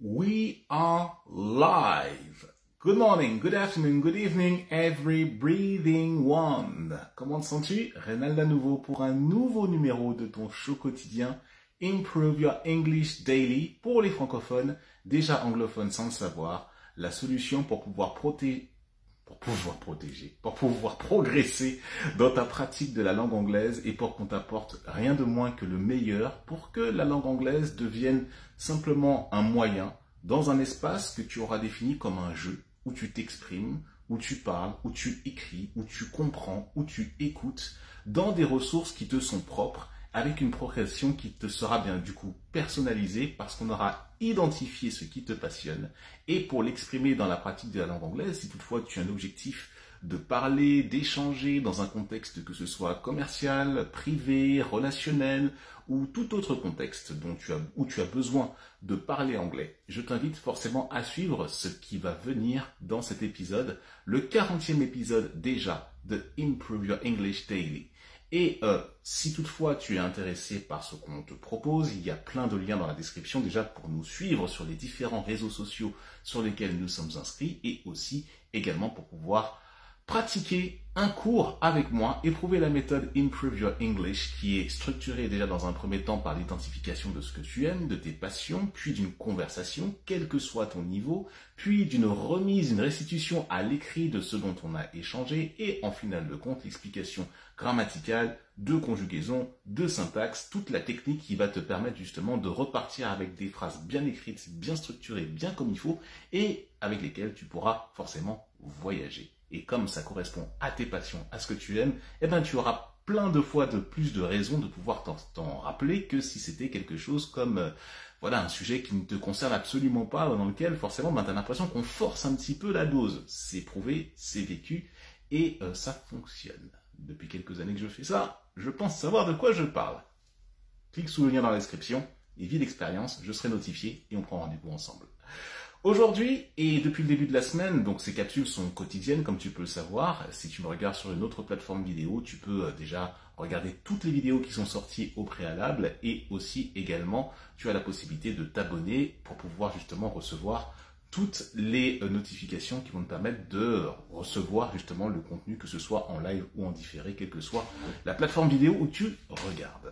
We are live. Good morning, good afternoon, good evening, every breathing one. Comment te sens-tu? Reynald à nouveau pour un nouveau numéro de ton show quotidien Improve Your English Daily pour les francophones, déjà anglophones sans le savoir, la solution pour pouvoir progresser dans ta pratique de la langue anglaise et pour qu'on t'apporte rien de moins que le meilleur pour que la langue anglaise devienne simplement un moyen dans un espace que tu auras défini comme un jeu où tu t'exprimes, où tu parles, où tu écris, où tu comprends, où tu écoutes, dans des ressources qui te sont propres, avec une progression qui te sera bien du coup personnalisée parce qu'on aura identifié ce qui te passionne. Et pour l'exprimer dans la pratique de la langue anglaise, si toutefois tu as un objectif de parler, d'échanger dans un contexte que ce soit commercial, privé, relationnel ou tout autre contexte où tu as besoin de parler anglais, je t'invite forcément à suivre ce qui va venir dans cet épisode, le 40e épisode déjà de Improve Your English Daily. Et si toutefois tu es intéressé par ce qu'on te propose, il y a plein de liens dans la description déjà pour nous suivre sur les différents réseaux sociaux sur lesquels nous sommes inscrits et aussi également pour pouvoir pratiquer un cours avec moi, éprouver la méthode Improve Your English qui est structurée déjà dans un premier temps par l'identification de ce que tu aimes, de tes passions, puis d'une conversation, quel que soit ton niveau, puis d'une remise, une restitution à l'écrit de ce dont on a échangé et en finale de compte l'explication grammaticale, de conjugaison, de syntaxe, toute la technique qui va te permettre justement de repartir avec des phrases bien écrites, bien structurées, bien comme il faut et avec lesquelles tu pourras forcément voyager. Et comme ça correspond à tes passions, à ce que tu aimes, eh ben tu auras plein de fois de plus de raisons de pouvoir t'en rappeler que si c'était quelque chose comme un sujet qui ne te concerne absolument pas, dans lequel forcément tu as l'impression qu'on force un petit peu la dose. C'est prouvé, c'est vécu et ça fonctionne. Depuis quelques années que je fais ça, je pense savoir de quoi je parle. Clique sous le lien dans la description et vis l'expérience, je serai notifié et on prend rendez-vous ensemble. Aujourd'hui, et depuis le début de la semaine, donc ces capsules sont quotidiennes comme tu peux le savoir. Si tu me regardes sur une autre plateforme vidéo, tu peux déjà regarder toutes les vidéos qui sont sorties au préalable et aussi également tu as la possibilité de t'abonner pour pouvoir justement recevoir toutes les notifications qui vont te permettre de recevoir justement le contenu, que ce soit en live ou en différé, quelle que soit la plateforme vidéo où tu regardes.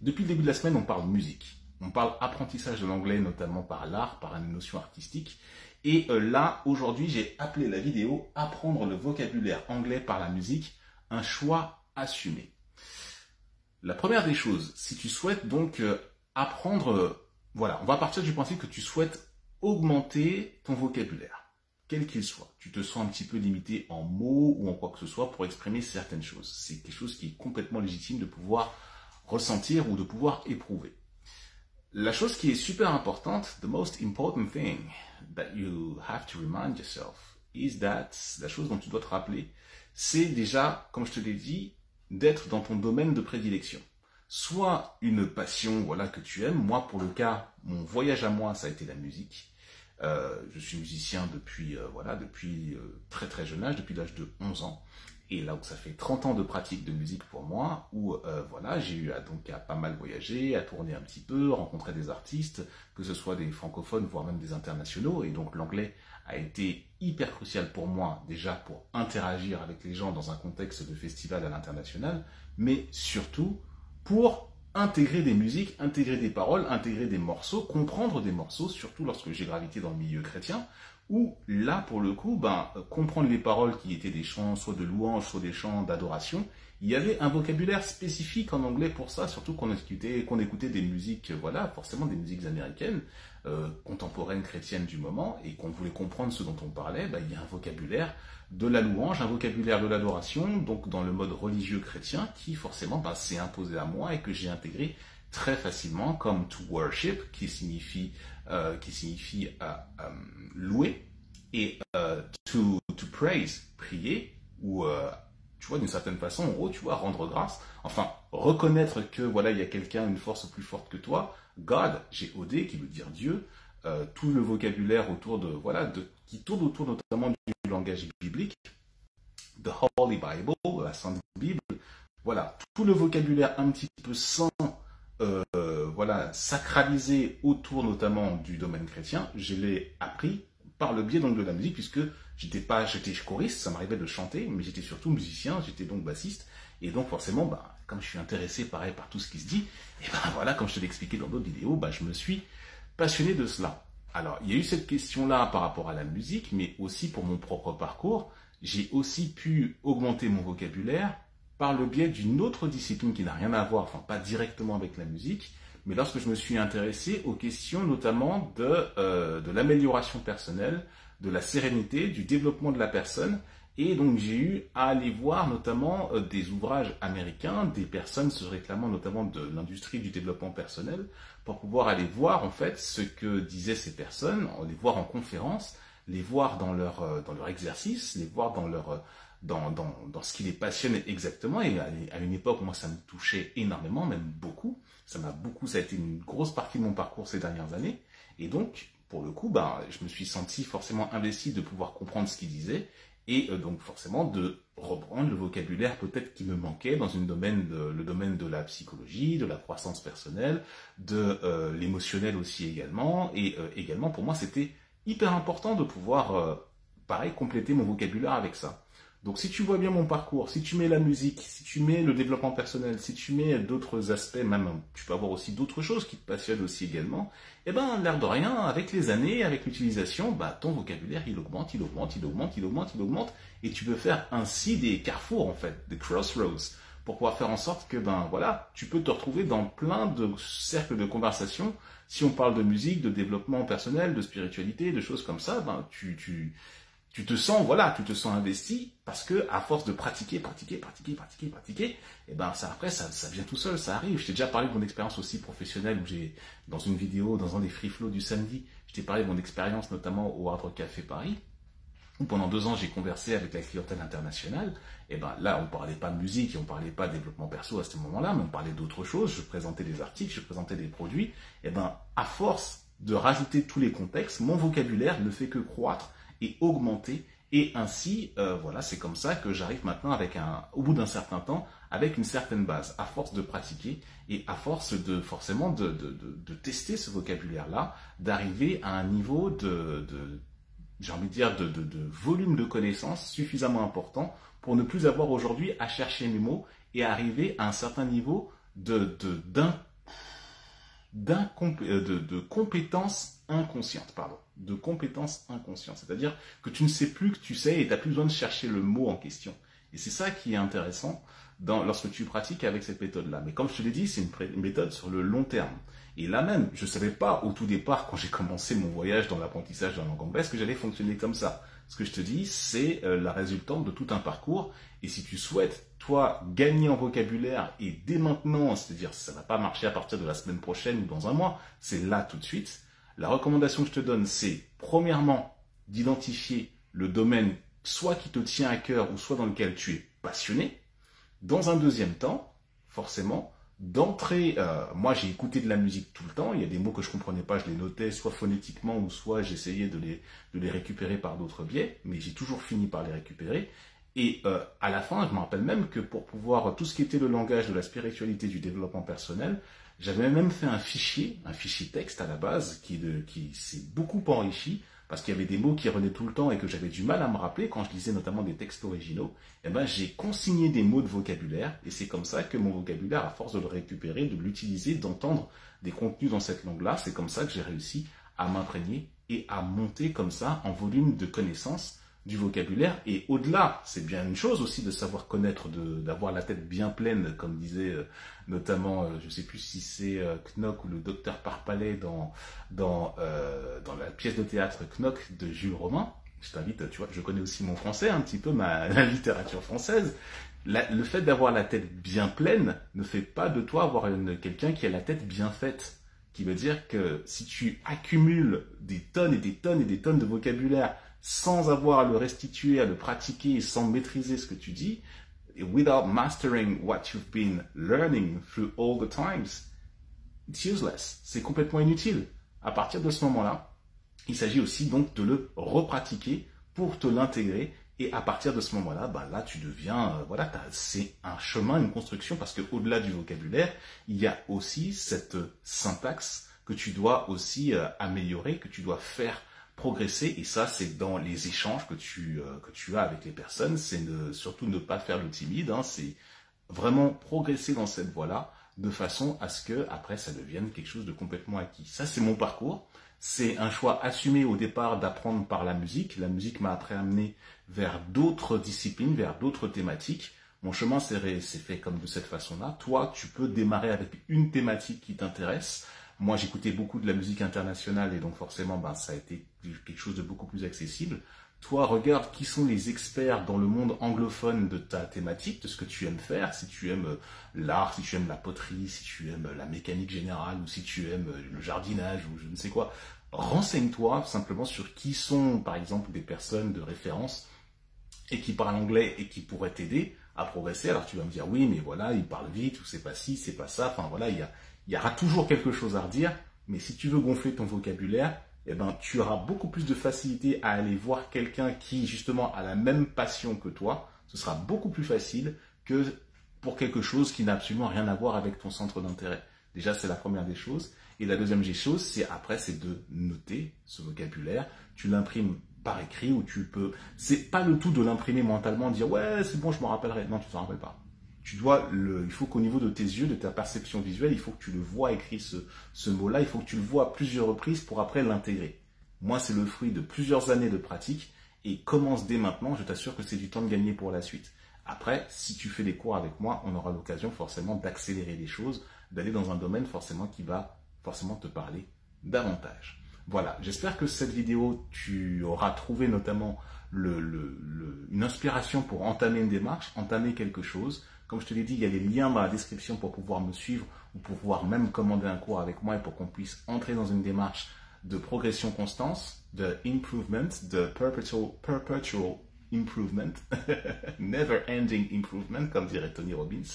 Depuis le début de la semaine, on parle musique. On parle apprentissage de l'anglais, notamment par l'art, par une notion artistique. Et là, aujourd'hui, j'ai appelé la vidéo « Apprendre le vocabulaire anglais par la musique, un choix assumé ». La première des choses, si tu souhaites donc apprendre, on va partir du principe que tu souhaites augmenter ton vocabulaire, quel qu'il soit. Tu te sens un petit peu limité en mots ou en quoi que ce soit pour exprimer certaines choses. C'est quelque chose qui est complètement légitime de pouvoir ressentir ou de pouvoir éprouver. La chose qui est super importante, the most important thing that you have to remind yourself is that, la chose dont tu dois te rappeler, c'est déjà, comme je te l'ai dit, d'être dans ton domaine de prédilection. Soit une passion que tu aimes. Moi, pour le cas, mon voyage à moi, ça a été la musique. Je suis musicien depuis très très jeune âge, depuis l'âge de 11 ans. Et là où ça fait 30 ans de pratique de musique pour moi, où j'ai eu à pas mal voyager, à tourner un petit peu, rencontrer des artistes, que ce soit des francophones, voire même des internationaux. Et donc l'anglais a été hyper crucial pour moi, déjà pour interagir avec les gens dans un contexte de festival à l'international, mais surtout pour intégrer des musiques, intégrer des paroles, intégrer des morceaux, comprendre des morceaux, surtout lorsque j'ai gravité dans le milieu chrétien, où là, pour le coup, comprendre les paroles qui étaient des chants, soit de louange, soit des chants d'adoration, il y avait un vocabulaire spécifique en anglais pour ça, surtout qu'on écoutait des musiques, forcément des musiques américaines, contemporaines, chrétiennes du moment, et qu'on voulait comprendre ce dont on parlait, il y a un vocabulaire de la louange, un vocabulaire de l'adoration, donc dans le mode religieux chrétien, qui forcément s'est imposé à moi et que j'ai intégré très facilement, comme to worship, qui signifie louer, et to praise, prier, ou d'une certaine façon, en gros, rendre grâce, enfin, reconnaître que il y a quelqu'un, une force plus forte que toi, God, G-O-D, qui veut dire Dieu, tout le vocabulaire autour qui tourne autour notamment du langage biblique, the Holy Bible, la Sainte Bible, tout le vocabulaire un petit peu sans voilà, sacralisé autour notamment du domaine chrétien, je l'ai appris par le biais donc de la musique, puisque j'étais choriste, ça m'arrivait de chanter, mais j'étais surtout musicien, j'étais donc bassiste, et donc forcément, bah, comme je suis intéressé pareil par tout ce qui se dit, et ben voilà, comme je te l'ai expliqué dans d'autres vidéos, bah, je me suis passionné de cela. Alors, il y a eu cette question-là par rapport à la musique, mais aussi pour mon propre parcours, j'ai aussi pu augmenter mon vocabulaire par le biais d'une autre discipline qui n'a rien à voir, enfin pas directement avec la musique, mais lorsque je me suis intéressé aux questions notamment de l'amélioration personnelle, de la sérénité, du développement de la personne, et donc j'ai eu à aller voir notamment des ouvrages américains, des personnes se réclamant notamment de l'industrie du développement personnel, pour pouvoir aller voir en fait ce que disaient ces personnes, les voir en conférence, les voir dans leur exercice, les voir dans ce qui les passionne exactement. Et à une époque, moi, ça me touchait énormément, même beaucoup. Ça a été une grosse partie de mon parcours ces dernières années. Et donc, pour le coup, ben, je me suis senti forcément investi de pouvoir comprendre ce qu'ils disaient et donc forcément de reprendre le vocabulaire peut-être qui me manquait dans le domaine de la psychologie, de la croissance personnelle, de l'émotionnel aussi également. Et également, pour moi, c'était hyper important de pouvoir, pareil, compléter mon vocabulaire avec ça. Donc si tu vois bien mon parcours, si tu mets la musique, si tu mets le développement personnel, si tu mets d'autres aspects, même tu peux avoir aussi d'autres choses qui te passionnent aussi également, eh ben l'air de rien, avec les années, avec l'utilisation, bah ton vocabulaire il augmente, il augmente, il augmente, il augmente, il augmente, et tu peux faire ainsi des carrefours en fait, des crossroads, pour pouvoir faire en sorte que ben voilà, tu peux te retrouver dans plein de cercles de conversation. Si on parle de musique, de développement personnel, de spiritualité, de choses comme ça, ben tu te sens, voilà, tu te sens investi parce que à force de pratiquer, et ben ça après ça vient tout seul, ça arrive. Je t'ai déjà parlé de mon expérience aussi professionnelle où j'ai dans une vidéo, dans un des free flow du samedi, je t'ai parlé de mon expérience notamment au Hard Rock Café Paris où pendant 2 ans j'ai conversé avec la clientèle internationale. Et ben là on parlait pas de musique, on parlait pas de développement perso à ce moment-là, mais on parlait d'autres choses. Je présentais des articles, je présentais des produits. Et ben à force de rajouter tous les contextes, mon vocabulaire ne fait que croître et augmenter, et ainsi, voilà, c'est comme ça que j'arrive maintenant au bout d'un certain temps, avec une certaine base, à force de pratiquer et à force de forcément de tester ce vocabulaire-là, d'arriver à un niveau j'ai envie de dire, de volume de connaissances suffisamment important pour ne plus avoir aujourd'hui à chercher mes mots et arriver à un certain niveau de compétences inconscientes, pardon. De compétences inconscientes. C'est-à-dire que tu ne sais plus que tu sais et tu n'as plus besoin de chercher le mot en question. Et c'est ça qui est intéressant lorsque tu pratiques avec cette méthode-là. Mais comme je te l'ai dit, c'est une méthode sur le long terme. Et là même, je ne savais pas au tout départ, quand j'ai commencé mon voyage dans l'apprentissage de la langue anglaise, que j'allais fonctionner comme ça. Ce que je te dis, c'est la résultante de tout un parcours. Et si tu souhaites, toi, gagner en vocabulaire et dès maintenant, c'est-à-dire ça ne va pas marcher à partir de la semaine prochaine ou dans un mois, c'est là tout de suite. La recommandation que je te donne, c'est premièrement d'identifier le domaine soit qui te tient à cœur ou soit dans lequel tu es passionné. Dans un deuxième temps, forcément, d'entrer, moi j'ai écouté de la musique tout le temps, il y a des mots que je comprenais pas, je les notais soit phonétiquement ou soit j'essayais de les récupérer par d'autres biais, mais j'ai toujours fini par les récupérer. Et à la fin, je me rappelle même que pour pouvoir, tout ce qui était le langage de la spiritualité, du développement personnel, j'avais même fait un fichier texte à la base qui s'est beaucoup enrichi parce qu'il y avait des mots qui revenaient tout le temps et que j'avais du mal à me rappeler quand je lisais notamment des textes originaux. Et ben j'ai consigné des mots de vocabulaire et c'est comme ça que mon vocabulaire, à force de le récupérer, de l'utiliser, d'entendre des contenus dans cette langue-là, c'est comme ça que j'ai réussi à m'imprégner et à monter comme ça en volume de connaissances du vocabulaire. Et au-delà, c'est bien une chose aussi de savoir connaître, d'avoir la tête bien pleine, comme disait notamment, je ne sais plus si c'est Knock ou le docteur Parpalais dans la pièce de théâtre Knock de Jules Romain. Je t'invite, tu vois, je connais aussi mon français, un petit peu la littérature française. Le fait d'avoir la tête bien pleine ne fait pas de toi avoir quelqu'un qui a la tête bien faite. Qui veut dire que si tu accumules des tonnes et des tonnes et des tonnes de vocabulaire sans avoir à le restituer, à le pratiquer et sans maîtriser ce que tu dis, without mastering what you've been learning through all the times, it's useless. C'est complètement inutile. À partir de ce moment-là, il s'agit aussi donc de le repratiquer pour te l'intégrer Et à partir de ce moment-là, bah là, tu deviens, voilà, c'est un chemin, une construction, parce que au-delà du vocabulaire, il y a aussi cette syntaxe que tu dois aussi améliorer, que tu dois faire progresser. Et ça, c'est dans les échanges que tu as avec les personnes. C'est surtout ne pas faire le timide. Hein, c'est vraiment progresser dans cette voie-là, de façon à ce que après ça devienne quelque chose de complètement acquis. Ça, c'est mon parcours. C'est un choix assumé au départ d'apprendre par la musique. La musique m'a après amené vers d'autres disciplines, vers d'autres thématiques. Mon chemin s'est fait comme de cette façon-là. Toi, tu peux démarrer avec une thématique qui t'intéresse. Moi, j'écoutais beaucoup de la musique internationale et donc forcément, ben, ça a été quelque chose de beaucoup plus accessible. Toi, regarde qui sont les experts dans le monde anglophone de ta thématique, de ce que tu aimes faire, si tu aimes l'art, si tu aimes la poterie, si tu aimes la mécanique générale, ou si tu aimes le jardinage, ou je ne sais quoi. Renseigne-toi simplement sur qui sont, par exemple, des personnes de référence et qui parlent anglais et qui pourraient t'aider à progresser. Alors tu vas me dire, oui, mais voilà, ils parlent vite, ou c'est pas ci, c'est pas ça. Enfin voilà, il y aura toujours quelque chose à redire, mais si tu veux gonfler ton vocabulaire, eh ben, tu auras beaucoup plus de facilité à aller voir quelqu'un qui, justement, a la même passion que toi. Ce sera beaucoup plus facile que pour quelque chose qui n'a absolument rien à voir avec ton centre d'intérêt. Déjà, c'est la première des choses. Et la deuxième des choses, c'est de noter ce vocabulaire. Tu l'imprimes par écrit ou tu peux... C'est pas le tout de l'imprimer mentalement, de dire « ouais, c'est bon, je m'en rappellerai ». Non, tu ne t'en rappelles pas. Il faut qu'au niveau de tes yeux, de ta perception visuelle, il faut que tu le vois écrit ce mot-là, il faut que tu le vois à plusieurs reprises pour après l'intégrer. Moi, c'est le fruit de plusieurs années de pratique et commence dès maintenant, je t'assure que c'est du temps de gagner pour la suite. Après, si tu fais des cours avec moi, on aura l'occasion forcément d'accélérer les choses, d'aller dans un domaine forcément qui va forcément te parler davantage. Voilà, j'espère que cette vidéo, tu auras trouvé notamment une inspiration pour entamer une démarche, entamer quelque chose. Comme je te l'ai dit, il y a les liens dans la description pour pouvoir me suivre ou pour pouvoir même commander un cours avec moi et pour qu'on puisse entrer dans une démarche de progression constante, de improvement, de perpetual improvement, never ending improvement, comme dirait Tony Robbins.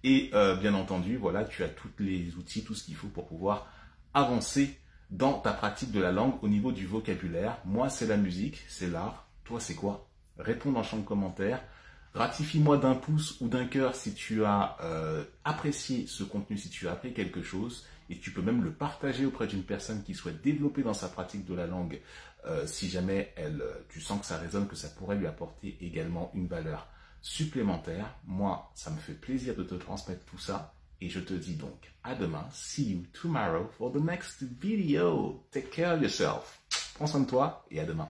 Et bien entendu, voilà, tu as tous les outils, tout ce qu'il faut pour pouvoir avancer dans ta pratique de la langue au niveau du vocabulaire. Moi, c'est la musique, c'est l'art. Toi, c'est quoi? Réponds dans le champ de commentaires. Ratifie-moi d'un pouce ou d'un cœur si tu as apprécié ce contenu, si tu as appris quelque chose. Et tu peux même le partager auprès d'une personne qui souhaite développer dans sa pratique de la langue. Si jamais tu sens que ça résonne, que ça pourrait lui apporter également une valeur supplémentaire. Moi, ça me fait plaisir de te transmettre tout ça. Et je te dis donc à demain. See you tomorrow for the next video. Take care of yourself. Prends soin de toi et à demain.